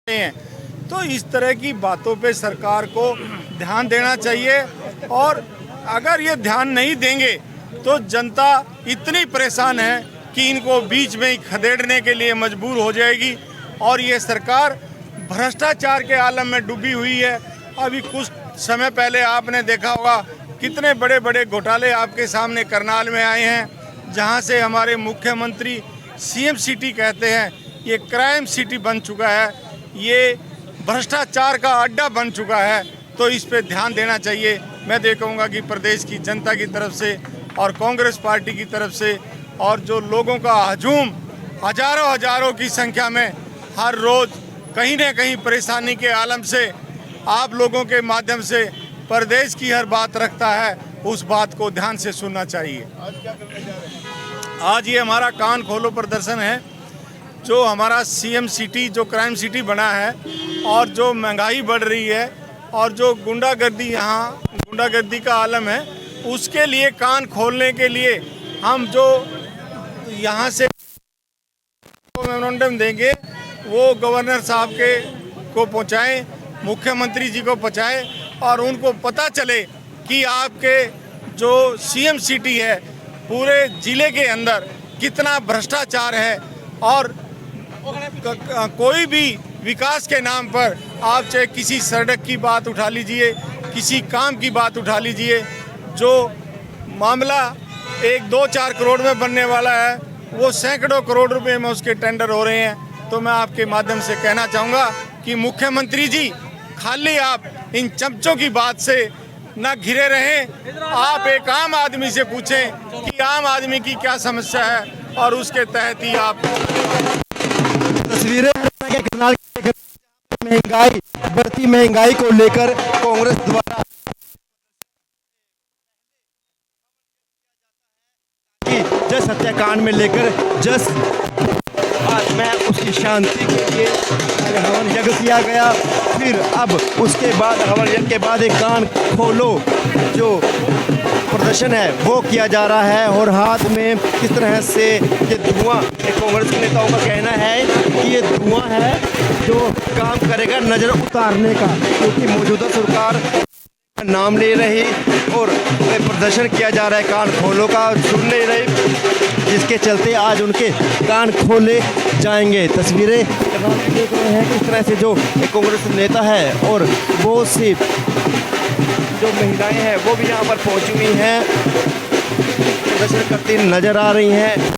हैं। तो इस तरह की बातों पे सरकार को ध्यान देना चाहिए, और अगर ये ध्यान नहीं देंगे तो जनता इतनी परेशान है कि इनको बीच में ही खदेड़ने के लिए मजबूर हो जाएगी। और ये सरकार भ्रष्टाचार के आलम में डूबी हुई है। अभी कुछ समय पहले आपने देखा होगा कितने बड़े बड़े घोटाले आपके सामने करनाल में आए हैं, जहां से हमारे मुख्यमंत्री सीएम सिटी कहते हैं, ये क्राइम सिटी बन चुका है, ये भ्रष्टाचार का अड्डा बन चुका है। तो इस पे ध्यान देना चाहिए। मैं तो कहूँगा कि प्रदेश की जनता की तरफ से और कांग्रेस पार्टी की तरफ से, और जो लोगों का हजूम हजारों की संख्या में हर रोज़ कहीं न कहीं परेशानी के आलम से आप लोगों के माध्यम से प्रदेश की हर बात रखता है, उस बात को ध्यान से सुनना चाहिए। आज ये हमारा कान खोलो प्रदर्शन है। जो हमारा सीएम सिटी जो क्राइम सिटी बना है, और जो महंगाई बढ़ रही है, और जो गुंडागर्दी का आलम है, उसके लिए कान खोलने के लिए हम जो यहाँ से मेमोरेंडम देंगे वो गवर्नर साहब को पहुँचाएं, मुख्यमंत्री जी को पहुँचाएं, और उनको पता चले कि आपके जो सीएम सिटी है पूरे ज़िले के अंदर कितना भ्रष्टाचार है। और कोई भी विकास के नाम पर आप चाहे किसी सड़क की बात उठा लीजिए, किसी काम की बात उठा लीजिए, जो मामला 1-2-4 करोड़ में बनने वाला है वो सैकड़ों करोड़ रुपए में उसके टेंडर हो रहे हैं। तो मैं आपके माध्यम से कहना चाहूँगा कि मुख्यमंत्री जी, खाली आप इन चमचों की बात से न घिरे रहें। आप एक आम आदमी से पूछें कि आम आदमी की क्या समस्या है, और उसके तहत ही आप तस्वीरें महंगाई बढ़ती महंगाई को लेकर कांग्रेस द्वारा जस हत्याकांड में लेकर जस आज मैं उसकी शांति के लिए हवन यज्ञ किया गया। फिर अब उसके बाद हवन यज्ञ के बाद एक कान खोलो जो प्रदर्शन है वो किया जा रहा है, और हाथ में किस तरह से ये धुआं, कांग्रेस के नेताओं का कहना है कि ये धुआं है जो काम करेगा नजर उतारने का, क्योंकि मौजूदा सरकार नाम ले रही और प्रदर्शन किया जा रहा है कान खोलो का, सुन नहीं रही, जिसके चलते आज उनके कान खोले जाएंगे। तस्वीरें देख रहे हैं किस तरह से जो एक कांग्रेस नेता है और बहुत सी जो महिलाएं हैं वो भी यहाँ पर पहुंची हुई हैं, प्रदर्शन करती नजर आ रही हैं।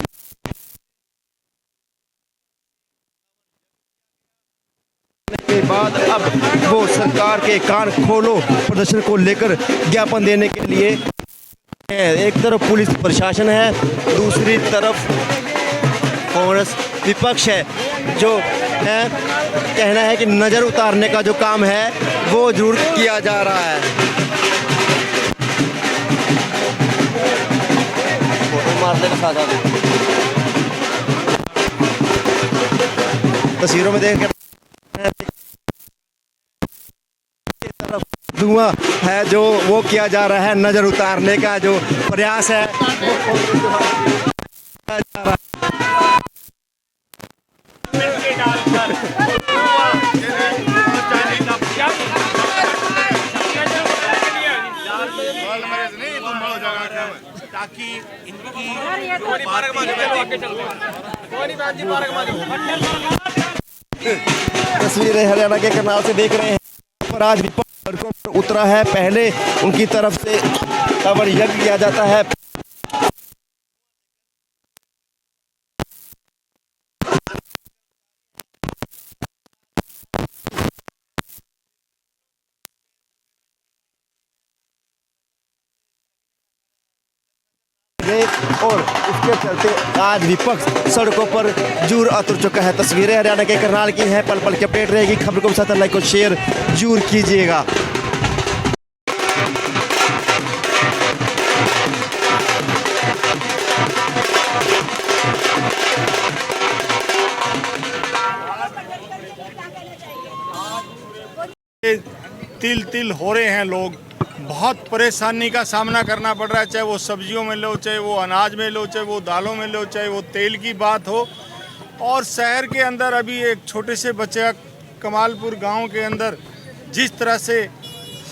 के बाद अब वो सरकार के कान खोलो प्रदर्शन को लेकर ज्ञापन देने के लिए, एक तरफ पुलिस प्रशासन है, दूसरी तरफ कांग्रेस विपक्ष है, जो है कहना है कि नज़र उतारने का जो काम है वो जरूर किया जा रहा है। तस्वीरों में देख धुआं है जो वो किया जा रहा है, नजर उतारने का जो प्रयास है ताकि इनकी तस्वीरें हरियाणा के करनाल से देख रहे हैं, पर आज विपक्ष सड़कों पर उतरा है। पहले उनकी तरफ से हवन यज्ञ किया जाता है, और उसके चलते आज विपक्ष सड़कों पर जूर उतर चुका है। तस्वीरें हरियाणा के करनाल की हैं, पल पल की अपडेट रहेगी। खबर को साथ लाइक और शेयर जरूर कीजिएगा। तिल तिल हो रहे हैं लोग, बहुत परेशानी का सामना करना पड़ रहा है, चाहे वो सब्जियों में लो, चाहे वो अनाज में लो, चाहे वो दालों में लो, चाहे वो तेल की बात हो। और शहर के अंदर अभी एक छोटे से बच्चे कमालपुर गांव के अंदर जिस तरह से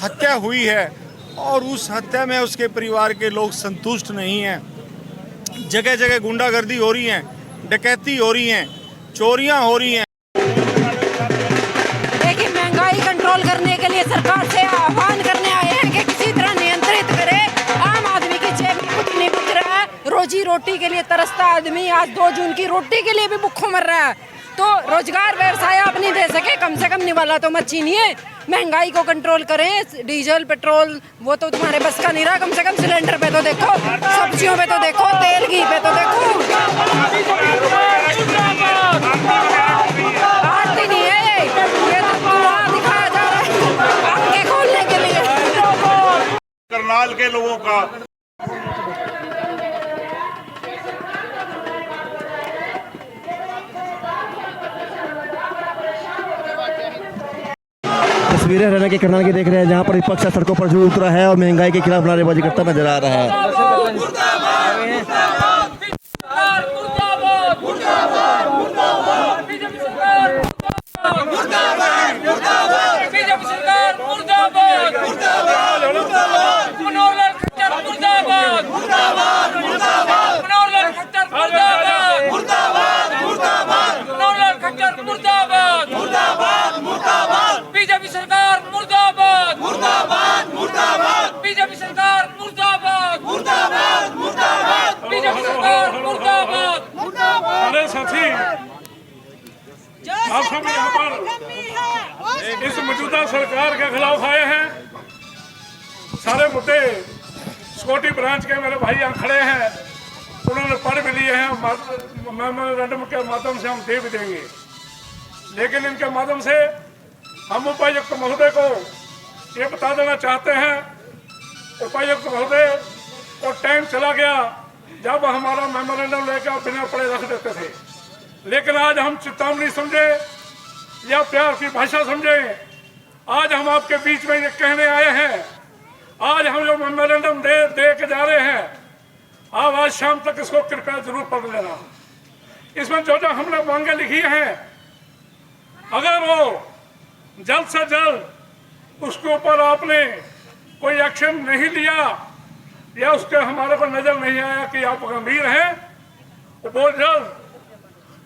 हत्या हुई है और उस हत्या में उसके परिवार के लोग संतुष्ट नहीं हैं। जगह जगह गुंडागर्दी हो रही है, डकैती हो रही हैं, चोरियां हो रही हैं। देखिए, महंगाई कंट्रोल करने के लिए सरकार से आह्वान करने आए हैं कि किसी तरह नियंत्रित करे। आम आदमी की जेब में कुछ नहीं बच रहा है। रोजी रोटी के लिए तरसता आदमी आज 2 जून की रोटी के लिए भी भूखों मर रहा है। तो रोजगार व्यवसाय आप नहीं दे सके, कम से कम निवाला तो मत छीनिए। महंगाई को कंट्रोल करें। डीजल पेट्रोल वो तो तुम्हारे बस का नहीं रहा, कम से कम सिलेंडर पे तो देखो, सब्जियों पे तो देखो, तेल घी पे तो देखो। आती नहीं है ये तो कुआं दिखाया जा रहा है आंखें खोलने के लिए। करनाल के लोगों का तस्वीरें हरियाणा के करनाल की देख रहे हैं, जहां पर विपक्ष सड़कों पर जुड़ उतरा है और महंगाई के खिलाफ नारेबाजी करता नजर आ रहा है। बीजेपी सरकार मुर्दाबाद, मुर्दाबाद, मुर्दाबाद। बीजेपी सरकार मुर्दाबाद, मुर्दाबाद, मुर्दाबाद। बीजेपी सरकार मुर्दाबाद, मुर्दाबाद। अरे साथी, आप सब यहाँ पर इस मौजूदा सरकार के खिलाफ आए हैं। सारे मुद्दे सिक्योरिटी ब्रांच के मेरे भाई यहाँ खड़े हैं, उन्होंने पढ़ भी लिए हैं। मेमोरेंडम के माध्यम से हम दे भी देंगे, लेकिन इनके माध्यम से हम उपायुक्त महोदय को ये बता देना चाहते हैं, उपायुक्त महोदय और टाइम चला गया जब हमारा मेमोरेंडम लेकर बिना पढ़े रख देते थे, लेकिन आज हम चेतावनी समझे या प्यार की भाषा समझे, आज हम आपके बीच में ये कहने आए हैं। आज हम जो मेमोरेंडम दे के जा रहे हैं, आप आज शाम तक इसको कृपया जरूर पढ़ लेना। इसमें जो जो हमने मांगे लिखी हैं, अगर वो जल्द से जल्द उसके ऊपर आपने कोई एक्शन नहीं लिया या उसके हमारे को नजर नहीं आया कि आप गंभीर हैं, तो बहुत जल्द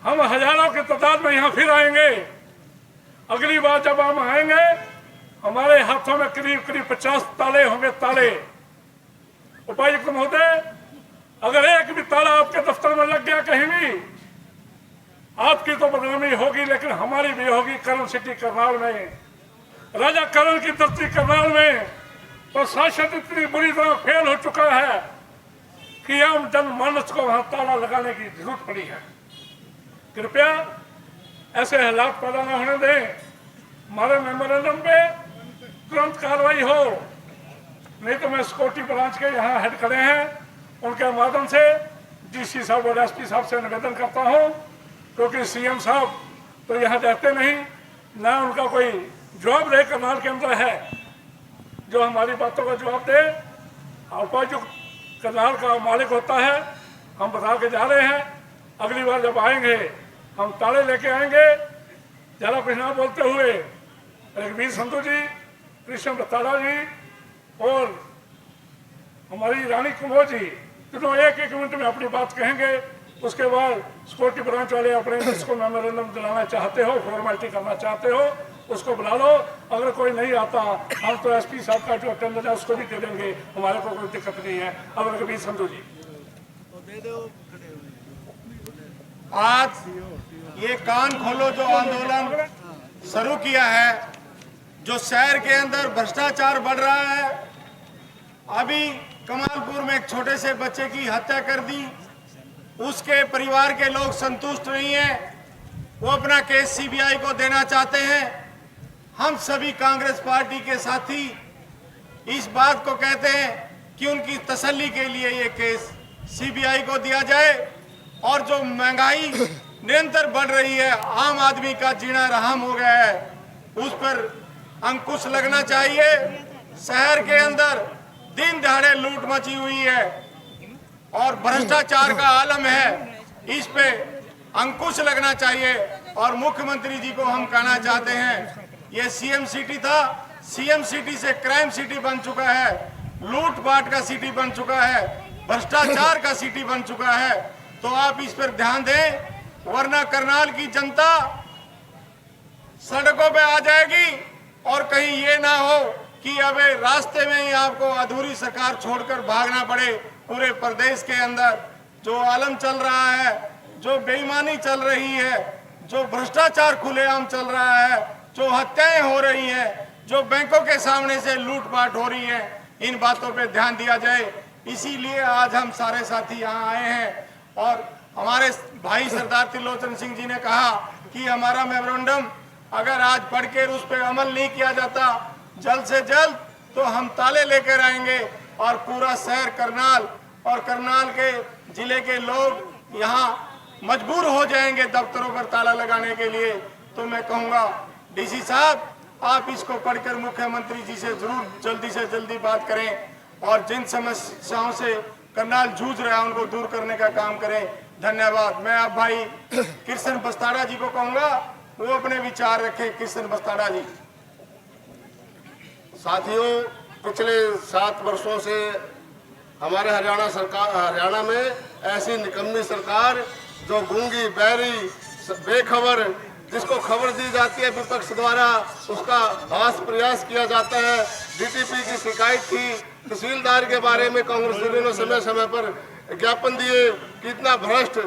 हम हजारों की तादाद में यहाँ फिर आएंगे। अगली बार जब हम आएंगे, हमारे हाथों में करीब करीब 50 ताले होंगे, ताले। उपायुक्त महोदय, अगर एक भी ताला आपके दफ्तर में लग गया कहीं भी, आपकी तो बदनामी होगी, लेकिन हमारी भी होगी। करण सिटी करनाल में, राजा करण की धरती करनाल में प्रशासन इतनी बुरी तरह फेल हो चुका है कि हम जनमानस को वहां ताला लगाने की जरूरत पड़ी है। कृपया ऐसे हालात पैदा न होने दें। हमारे मेमोरेंडम पे तुरंत कार्रवाई हो, नहीं तो मैं सिक्योरिटी ब्रांच के यहाँ हेड खड़े हैं, उनके माध्यम से डीसी साहब और एसपी साहब से निवेदन करता हूँ, क्योंकि सीएम साहब तो यहाँ रहते नहीं, ना उनका कोई जवाब दे करनाल के अंदर है जो हमारी बातों का जवाब दे। उपायुक्त करनाल का मालिक होता है। हम बता के जा रहे हैं, अगली बार जब आएंगे हम ताले लेके आएंगे। ज़्यादा कुछ ना बोलते हुए रघुवीर संधू जी, कृष्ण बताड़ा जी और हमारी रानी कुमार जी तीनों एक मिनट में अपनी बात कहेंगे। उसके बाद सिक्योरिटी ब्रांच वाले अपने जिसको मेमोरेंडम दिलाना चाहते हो, फॉर्मेलिटी करना चाहते हो, उसको बुला लो। अगर कोई नहीं आता, हम तो एसपी साहब का जो अटेंडेंस है उसको भी दे देंगे, हमारे को कोई दिक्कत नहीं है। अब रघुवीर संधू जी, आज ये कान खोलो जो आंदोलन शुरू किया है, जो शहर के अंदर भ्रष्टाचार बढ़ रहा है। अभी कमालपुर में एक छोटे से बच्चे की हत्या कर दी, उसके परिवार के लोग संतुष्ट नहीं हैं, वो अपना केस सीबीआई को देना चाहते हैं। हम सभी कांग्रेस पार्टी के साथी इस बात को कहते हैं कि उनकी तसल्ली के लिए ये केस सीबीआई को दिया जाए और जो महंगाई निरंतर बढ़ रही है, आम आदमी का जीना हराम हो गया है, उस पर अंकुश लगना चाहिए। शहर के अंदर दिन दहाड़े लूट मची हुई है और भ्रष्टाचार का आलम है, इस पे अंकुश लगना चाहिए। और मुख्यमंत्री जी को हम कहना चाहते हैं, ये सीएम सिटी था, सीएम सिटी से क्राइम सिटी बन चुका है, लूटपाट का सिटी बन चुका है, भ्रष्टाचार का सिटी बन चुका है। तो आप इस पर ध्यान दें, वरना करनाल की जनता सड़कों पे आ जाएगी और कहीं ये ना हो कि अब रास्ते में ही आपको अधूरी सरकार छोड़कर भागना पड़े। पूरे प्रदेश के अंदर जो आलम चल रहा है, जो बेईमानी चल रही है, जो भ्रष्टाचार खुलेआम चल रहा है, जो हत्याएं हो रही हैं, जो बैंकों के सामने से लूटपाट हो रही है, इन बातों पे ध्यान दिया जाए। इसीलिए आज हम सारे साथी यहाँ आए हैं और हमारे भाई सरदार त्रिलोचन सिंह जी ने कहा कि हमारा मेमोरेंडम अगर आज पढ़ के उस पर अमल नहीं किया जाता जल्द से जल्द, तो हम ताले लेकर आएंगे और पूरा शहर करनाल और करनाल के जिले के लोग यहाँ मजबूर हो जाएंगे दफ्तरों पर ताला लगाने के लिए। तो मैं कहूँगा डीसी साहब, आप इसको पढ़कर मुख्यमंत्री जी से जरूर जल्दी से जल्दी बात करें और जिन समस्याओं से करनाल जूझ रहा है उनको दूर करने का काम करें। धन्यवाद। मैं अब भाई कृष्ण बस्ताड़ा जी को कहूँगा, वो अपने विचार रखें। कृष्ण बस्ताड़ा जी। साथियों, पिछले 7 वर्षों से हमारे हरियाणा में ऐसी निकम्मी सरकार जो गूंगी, बहरी, बेखबर, जिसको खबर दी जाती है विपक्ष द्वारा उसका हास प्रयास किया जाता है। डीटीपी की शिकायत थी, तहसीलदार के बारे में कांग्रेस ने समय समय पर ज्ञापन दिए कि इतना भ्रष्ट,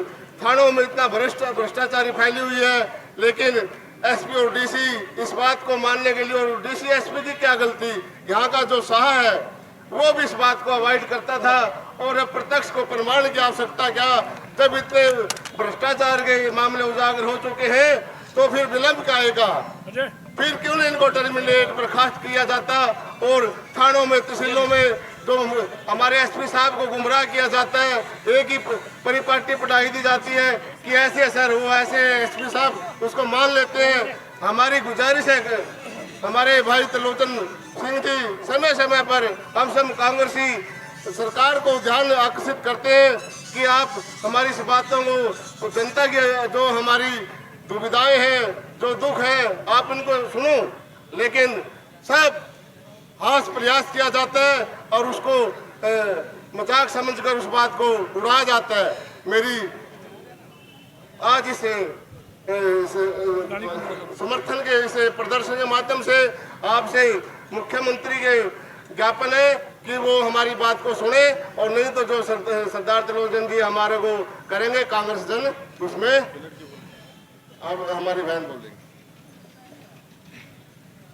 थानों में इतना भ्रष्टाचारी फैली हुई है, लेकिन एसपी और डीसी इस बात को मानने के लिए, और डीसी एसपी की क्या गलती, यहाँ का जो शाह है वो भी इस बात को अवॉइड करता था। और अब प्रत्यक्ष को प्रमाण की आवश्यकता क्या, जब इतने भ्रष्टाचार के मामले उजागर हो चुके हैं तो फिर विलंब क्या आएगा? फिर क्यों नहीं इनको टर्मिनेट बर्खास्त किया जाता और थानों में, तहसीलों में जो हमारे एसपी साहब को गुमराह किया जाता है, एक ही परिपाटी पढ़ाई दी जाती है कि ऐसे सर हो, ऐसे एसपी साहब उसको मान लेते हैं। हमारी गुजारिश है हमारे भाई त्रिलोचन सिंह जी, समय समय पर हम सब कांग्रेसी सरकार को ध्यान आकर्षित करते हैं कि आप हमारी इस बातों को, जनता की जो हमारी दुविधाएं हैं, जो दुख है, आप इनको सुनो, लेकिन सब हास प्रयास किया जाता है और उसको मजाक समझकर उस बात को उड़ाया जाता है। मेरी आज इस समर्थन के इस प्रदर्शन के माध्यम से आपसे मुख्यमंत्री के ज्ञापन है कि वो हमारी बात को सुने, और नहीं तो जो सरदार त्रिलोचन जी हमारे को करेंगे कांग्रेस जन, उसमें अब हमारी बहन बोलेंगे।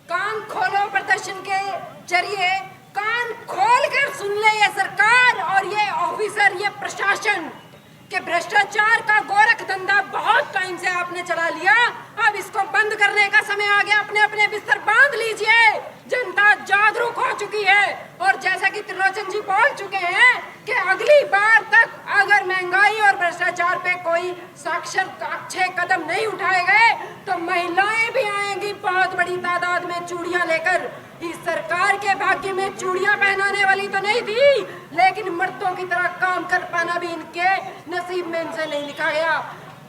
कान खोलो, प्रदर्शन के जरिए कान खोल कर सुन ले ये सरकार और ये ऑफिसर, ये प्रशासन के भ्रष्टाचार का गोरख धंधा बहुत टाइम से आपने चला लिया। अब इसको बंद करने का समय आ गया। अपने अपने बिस्तर बांध लीजिए। जनता जागरूक हो चुकी है और जैसा कि त्रिलोचन जी बोल चुके हैं कि अगली बार तक अगर महंगाई और भ्रष्टाचार पे कोई साक्षर अच्छे कदम नहीं उठाए गए तो महिलाएं भी आएंगी बहुत बड़ी तादाद में चूड़ियां लेकर। इस सरकार के भाग्य में चूड़ियां पहनाने वाली तो नहीं थी, लेकिन मर्दों की तरह काम कर पाना भी इनके नसीब में इनसे नहीं लिखा गया।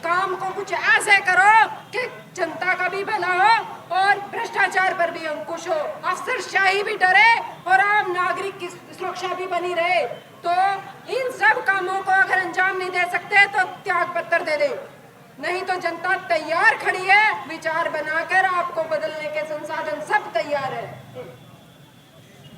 काम को कुछ ऐसे करो कि जनता का भी भला हो और भ्रष्टाचार पर भी अंकुश हो, अफसरशाही भी डरे और आम नागरिक की सुरक्षा भी बनी रहे। तो इन सब कामों को अगर अंजाम नहीं दे सकते तो त्याग पत्र दे दे, नहीं तो जनता तैयार खड़ी है। विचार बनाकर आपको बदलने के संसाधन सब तैयार है।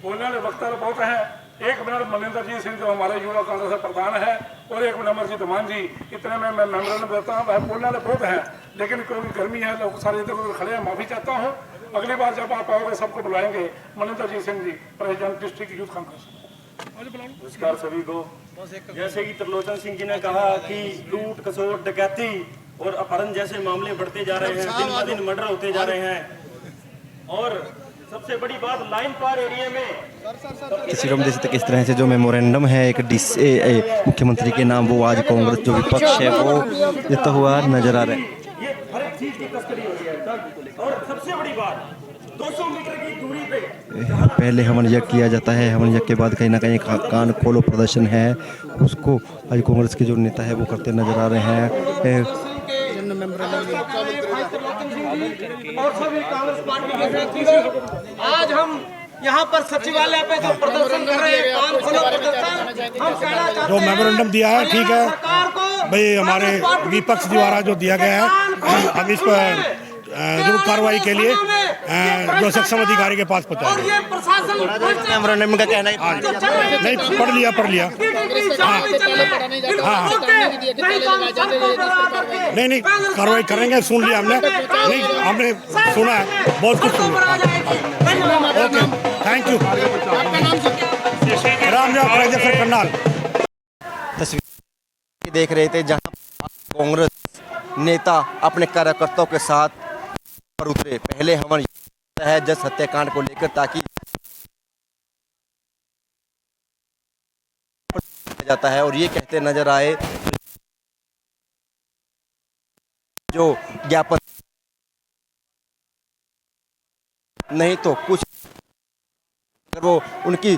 बोलने वाले वक्ता बहुत है। एक मिनट मनिंदर जी सिंह जो हमारे युवा कांग्रेस के प्रधान है, और एक मिनट अमरजीत मान जी, इतने में मैं मेमोरेंडम देता हूँ। बोलने वाले बहुत हैं, लेकिन क्योंकि गर्मी है लोग सारे इधर उधर खड़े हैं, माफी चाहता हूँ। अगली बार जब आप आओगे सबको बुलाएंगे। मनिंदर जी Singh ji, president district youth Congress. नमस्कार सभी को। जैसे कि त्रिलोचन सिंह जी ने कहा कि लूट, खसोट, डकैती और अपहरण जैसे मामले बढ़ते जा रहे हैं, दिन ब दिन मर्डर होते जा रहे हैं, और सबसे बड़ी बात लाइन पार एरिया में इसी को जैसे तक इस तरह से जो मेमोरेंडम है एक मुख्यमंत्री के नाम, वो आज कांग्रेस जो विपक्ष है वो देता हुआ नजर आ रहा है। ये हर एक चीज की तस्करी हो रही है। और सबसे बड़ी बात 200 मीटर की दूरी पे पहले हवन यज्ञ किया जाता है, हवन यज्ञ के बाद कहीं ना कहीं कान खोलो प्रदर्शन है, उसको आज कांग्रेस के जो नेता है वो करते नजर आ रहे हैं। जी और सभी कांग्रेस पार्टी के साथियों, आज हम यहाँ पर सचिवालय पे जो प्रदर्शन कर रहे हैं, काम खोलो प्रदर्शन, हम कहना चाहते हैं जो मेमोरेंडम दिया है ठीक है भाई, हमारे विपक्ष द्वारा जो दिया गया है अब इस पर जरूर कार्रवाई के लिए जो सक्षम अधिकारी के पास पहुंचाएंगे। ये प्रशासन मेमोरेंडम का कहना है नहीं पढ़ लिया नहीं कार्रवाई करेंगे, सुन लिया हमने, नहीं हमने सुना है, बहुत कुछ सुना। Okay thank you. Ram sir Karnal. तस्वीर देख रहे थे जहां कांग्रेस नेता अपने कार्यकर्ताओं के साथ पर उतरे। पहले हवन है जज हत्याकांड को लेकर ताकि जाता है और ये कहते नजर आए जो ज्ञापन नहीं तो कुछ अगर वो उनकी